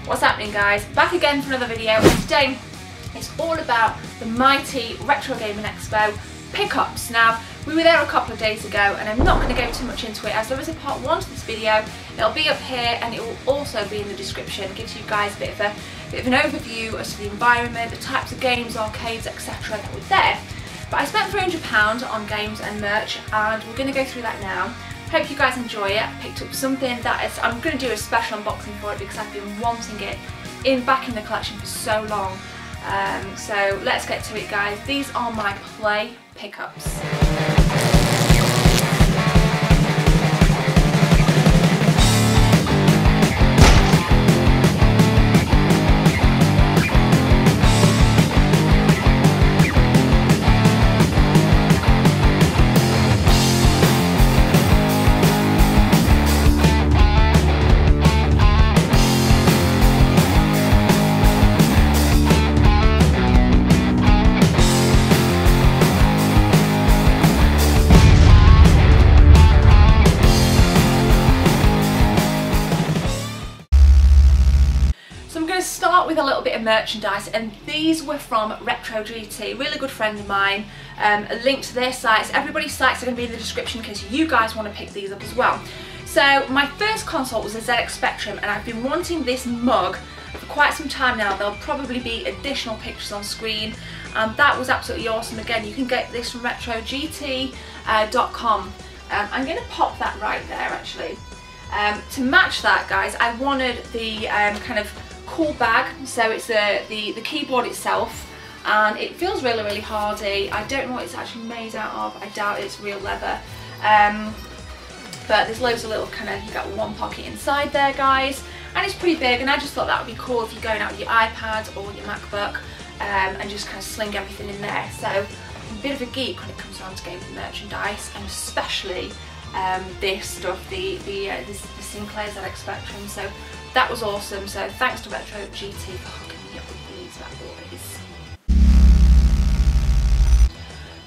What's happening, guys? Back again for another video, and today it's all about the mighty Retro Gaming Expo pickups. Now, we were there a couple of days ago and I'm not going to go too much into it as there is a part 1 to this video. It'll be up here and it will also be in the description. It gives you guys a bit of an overview as to the environment, the types of games, arcades, etc. that were there. But I spent £300 on games and merch and we're going to go through that now. Hope you guys enjoy it. I picked up something that is, I'm going to do a special unboxing for it because I've been wanting it back in the collection for so long. So let's get to it, guys. These are my play pickups. Start with a little bit of merchandise, and these were from Retro GT, really good friend of mine. A link to their sites, everybody's sites are going to be in the description in case you guys want to pick these up as well. So my first console was a ZX Spectrum and I've been wanting this mug for quite some time now. There'll probably be additional pictures on screen and that was absolutely awesome. Again, you can get this from retrogt.com. I'm going to pop that right there actually. To match that, guys, I wanted the kind of cool bag, so it's the keyboard itself and it feels really hardy. I don't know what it's actually made out of, I doubt it's real leather, but there's loads of little kind of, you got one pocket inside there, guys, and it's pretty big, and I just thought that would be cool if you're going out with your iPad or your MacBook and just kind of sling everything in there. So I'm a bit of a geek when it comes around to games and merchandise, and especially this stuff, the Sinclair ZX Spectrum. So that was awesome, so thanks to Retro GT for hooking me up with these bad boys.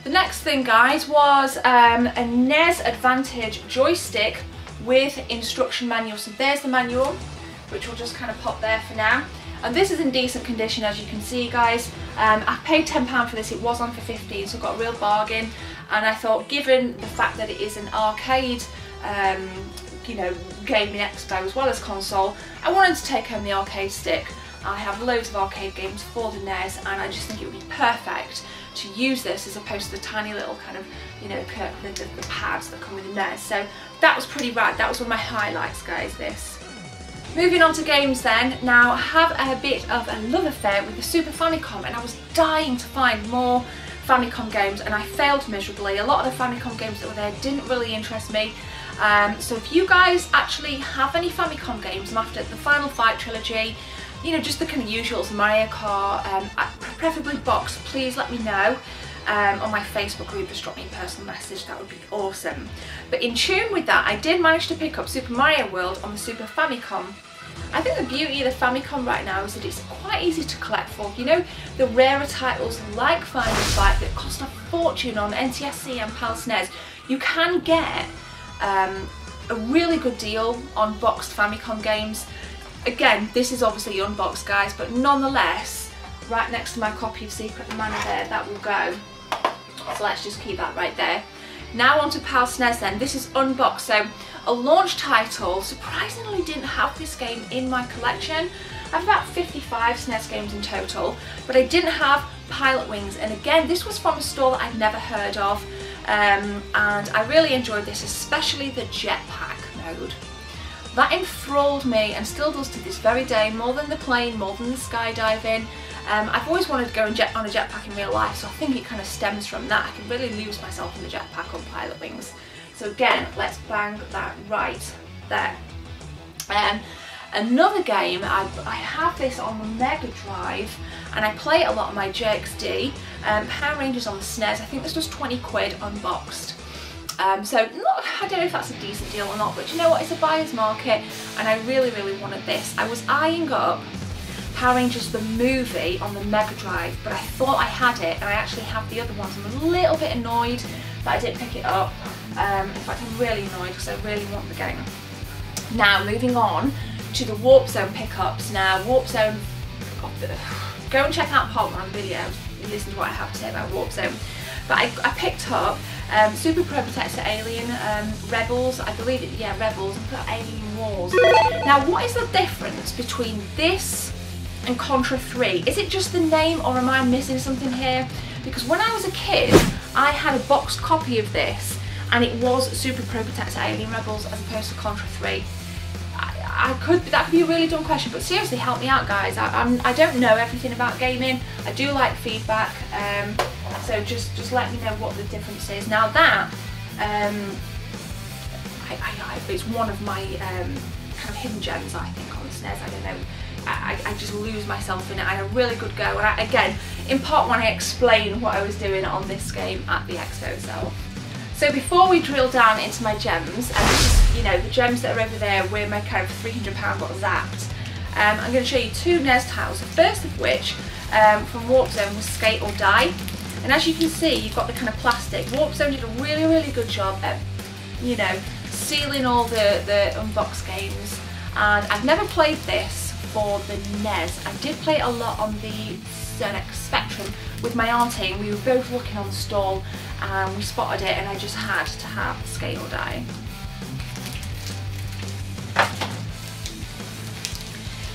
The next thing, guys, was a NES Advantage joystick with instruction manual. So there's the manual, which we'll just kind of pop there for now. And this is in decent condition, as you can see, guys. I paid £10 for this, it was on for 15, so I got a real bargain. And I thought, given the fact that it is an arcade, you know, gaming expo as well as console, I wanted to take home the arcade stick. I have loads of arcade games for the NES and I just think it would be perfect to use this as opposed to the tiny little kind of, you know, the pads that come with the NES. So that was pretty rad. That was one of my highlights, guys, this. Moving on to games then. Now, I have a bit of a love affair with the Super Famicom and I was dying to find more Famicom games and I failed miserably. A lot of the Famicom games that were there didn't really interest me. So if you guys actually have any Famicom games after the Final Fight trilogy, you know, just the kind of usuals, Mario Kart, preferably boxed, please let me know on my Facebook group. Just drop me a personal message, that would be awesome. But in tune with that, I did manage to pick up Super Mario World on the Super Famicom. I think the beauty of the Famicom right now is that it's quite easy to collect for. You know, the rarer titles like Final Fight that cost a fortune on NTSC and PAL SNES, you can get a really good deal on boxed Famicom games. Again, this is obviously unboxed, guys, but nonetheless, right next to my copy of Secret of Mana there, that will go. So let's just keep that right there. Now on to PAL SNES then. This is unboxed, so a launch title. Surprisingly didn't have this game in my collection. I have about 55 SNES games in total, but I didn't have Pilot Wings, and again, this was from a store that I'd never heard of. And I really enjoyed this, especially the jetpack mode. That enthralled me and still does to this very day, more than the plane, more than the skydiving. I've always wanted to go on a jetpack in real life, so I think it kind of stems from that. I can really lose myself in the jetpack on Pilot Wings. So again, let's bang that right there. Another game, I have this on the Mega Drive and I play it a lot on my JXD. Power Rangers on the SNES, I think this was 20 quid unboxed. So I don't know if that's a decent deal or not, but you know what, it's a buyer's market and I really wanted this. I was eyeing up Power Rangers the movie on the Mega Drive, but I thought I had it and I actually have the other ones. I'm a little bit annoyed that I didn't pick it up. In fact, I'm really annoyed because I really want the game. Now, moving on to the Warp Zone pickups. Now, Warp Zone, go and check out part 1 video and listen to what I have to say about Warp Zone. But I picked up Super Pro Protector Alien Rebels, I believe it, yeah, Rebels, and put Alien Wars. Now, what is the difference between this and Contra 3? Is it just the name, or am I missing something here? Because when I was a kid, I had a boxed copy of this, and it was Super Pro Protector Alien Rebels as opposed to Contra 3. That could be a really dumb question, but seriously, help me out, guys. I don't know everything about gaming. I do like feedback, so just let me know what the difference is. Now that it's one of my kind of hidden gems, I think, on the SNES. I don't know. I just lose myself in it. I had a really good go, and again, in part 1, I explained what I was doing on this game at the Expo itself. So before we drill down into my gems, and just, you know, the gems that are over there where my kind of £300 got zapped, I'm going to show you 2 NES titles, the first of which from Warp Zone was Skate or Die. And as you can see, you've got the kind of plastic. Warp Zone did a really good job at, you know, sealing all the unboxed games. And I've never played this for the NES. I did play it a lot on the Spectrum with my auntie, and we were both looking on the stall and we spotted it, and I just had to have Skate or Die.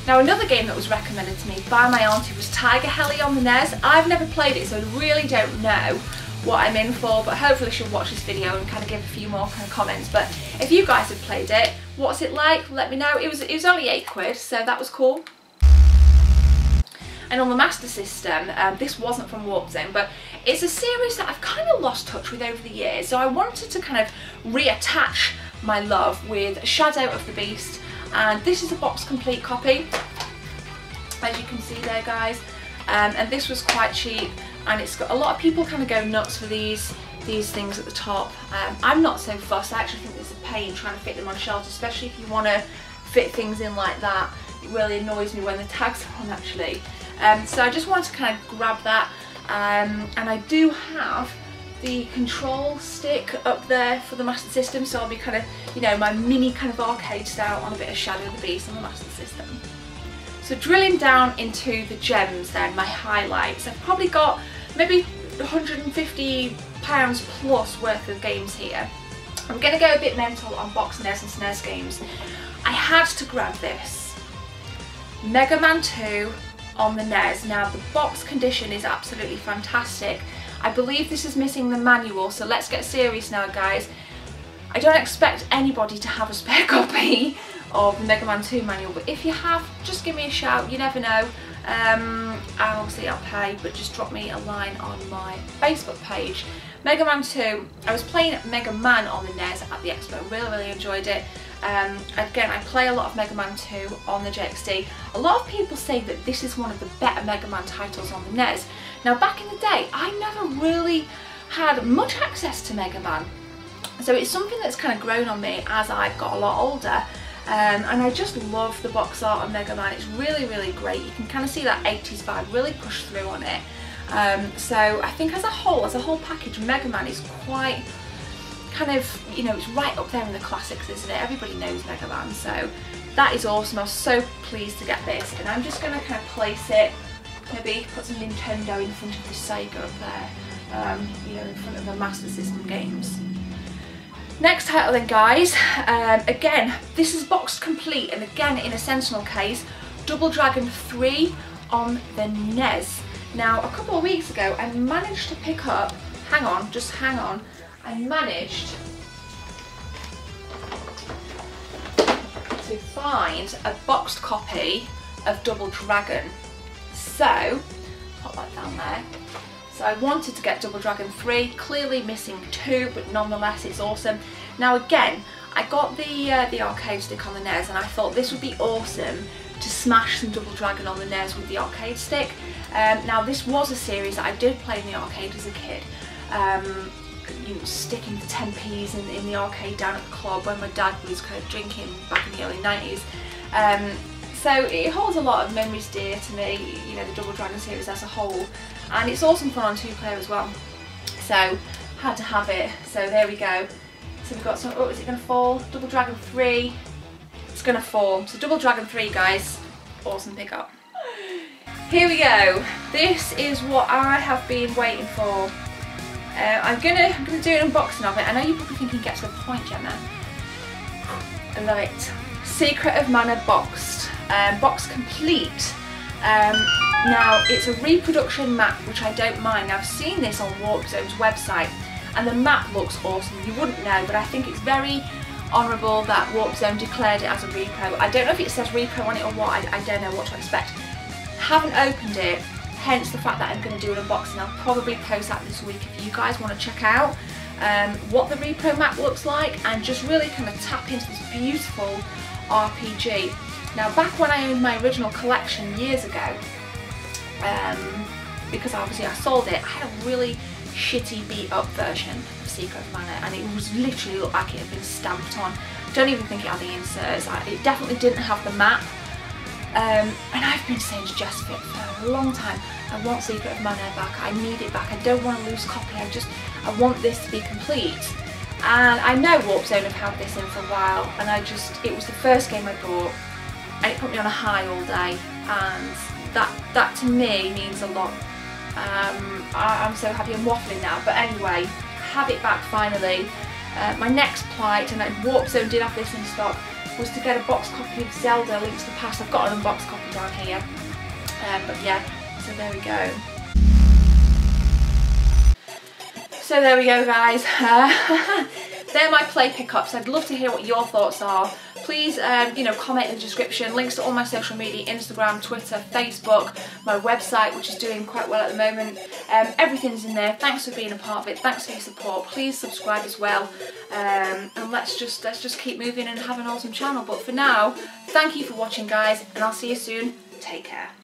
Now, another game that was recommended to me by my auntie was Tiger Heli on the NES. I've never played it, so I really don't know what I'm in for, but hopefully she'll watch this video and kind of give a few more kind of comments. But if you guys have played it, what's it like? Let me know. It was only £8, so that was cool. And on the Master System, this wasn't from Warp Zone, but it's a series that I've kind of lost touch with over the years. So I wanted to kind of reattach my love with Shadow of the Beast, and this is a box complete copy, as you can see there, guys. And this was quite cheap, and it's got a lot of people kind of go nuts for these things at the top. I'm not so fussed. I actually think it's a pain trying to fit them on shelves, especially if you want to fit things in like that. It really annoys me when the tags are on, actually. So I just wanted to kind of grab that, and I do have the control stick up there for the Master System, so I'll be kind of, you know, my mini kind of arcade style on a bit of Shadow of the Beast on the Master System. So drilling down into the gems then, my highlights, I've probably got maybe £150 plus worth of games here. I'm going to go a bit mental on box NES and SNES games. I had to grab this. Mega Man 2 on the NES. Now, the box condition is absolutely fantastic. I believe this is missing the manual, so let's get serious now, guys. I don't expect anybody to have a spare copy of the Mega Man 2 manual, but if you have, just give me a shout. You never know. And obviously I'll pay, but just drop me a line on my Facebook page. Mega Man 2, I was playing Mega Man on the NES at the Expo, really enjoyed it. Again, I play a lot of Mega Man 2 on the JXD. A lot of people say that this is one of the better Mega Man titles on the NES. Now, back in the day, I never really had much access to Mega Man, so it's something that's kind of grown on me as I've got a lot older. And I just love the box art on Mega Man. It's really great. You can kind of see that 80s vibe really push through on it. So I think as a whole package, Mega Man is quite kind of, you know, it's right up there in the classics, isn't it? Everybody knows Mega Man, so that is awesome. I was so pleased to get this, and I'm just going to kind of place it, maybe put some Nintendo in front of the Sega up there, you know, in front of the Master System games. Next title then, guys, again, this is boxed complete, and again in a Sentinel case, Double Dragon 3 on the NES. Now, a couple of weeks ago, I managed to pick up, hang on, just hang on, I managed to find a boxed copy of Double Dragon. So, pop that down there. So I wanted to get Double Dragon 3, clearly missing 2, but nonetheless it's awesome. Now again, I got the arcade stick on the NES, and I thought this would be awesome to smash some Double Dragon on the NES with the arcade stick. Now this was a series that I did play in the arcade as a kid. You know, sticking the 10p's in the arcade down at the club when my dad was kind of drinking back in the early 90s. So it holds a lot of memories dear to me, you know, the Double Dragon series as a whole, and it's awesome fun on 2-player as well. So had to have it. So there we go. So we've got some, oh, is it going to fall? Double Dragon 3, it's gonna fall. So Double Dragon 3, guys, awesome pickup. Here we go. This is what I have been waiting for. I'm gonna do an unboxing of it. I know you're probably thinking, get to the point, Gemma. I love it. Secret of Mana boxed, box complete. Now it's a reproduction map, which I don't mind. Now, I've seen this on Warp Zone's website, and the map looks awesome. You wouldn't know, but I think it's very honourable that Warp Zone declared it as a repro. I don't know if it says repro on it or what. I don't know what to expect. Haven't opened it, hence the fact that I'm going to do an unboxing. I'll probably post that this week if you guys want to check out what the repro map looks like and just really kind of tap into this beautiful RPG. Now, back when I owned my original collection years ago, because obviously I sold it, I had a really shitty beat up version of Secret of Mana, and it was literally looked like it had been stamped on. Don't even think it had the inserts. It definitely didn't have the map. And I've been saying to Jessica for a long time, I want Secret of Mana back, I need it back, I don't want to lose copy, I want this to be complete. And I know Warp Zone have had this in for a while, and it was the first game I bought, and it put me on a high all day, and that to me means a lot. I'm so happy. I'm waffling now, but anyway, have it back finally. My next plight, and Warp Zone did have this in stock, was to get a box copy of Zelda: Link to the Past. I've got an unboxed copy down here, but yeah, so there we go. So there we go, guys. They're my play pickups. I'd love to hear what your thoughts are. Please, you know, comment in the description. Links to all my social media: Instagram, Twitter, Facebook, my website, which is doing quite well at the moment. Everything's in there. Thanks for being a part of it. Thanks for your support. Please subscribe as well. And let's just keep moving and have an awesome channel. But for now, thank you for watching, guys, and I'll see you soon. Take care.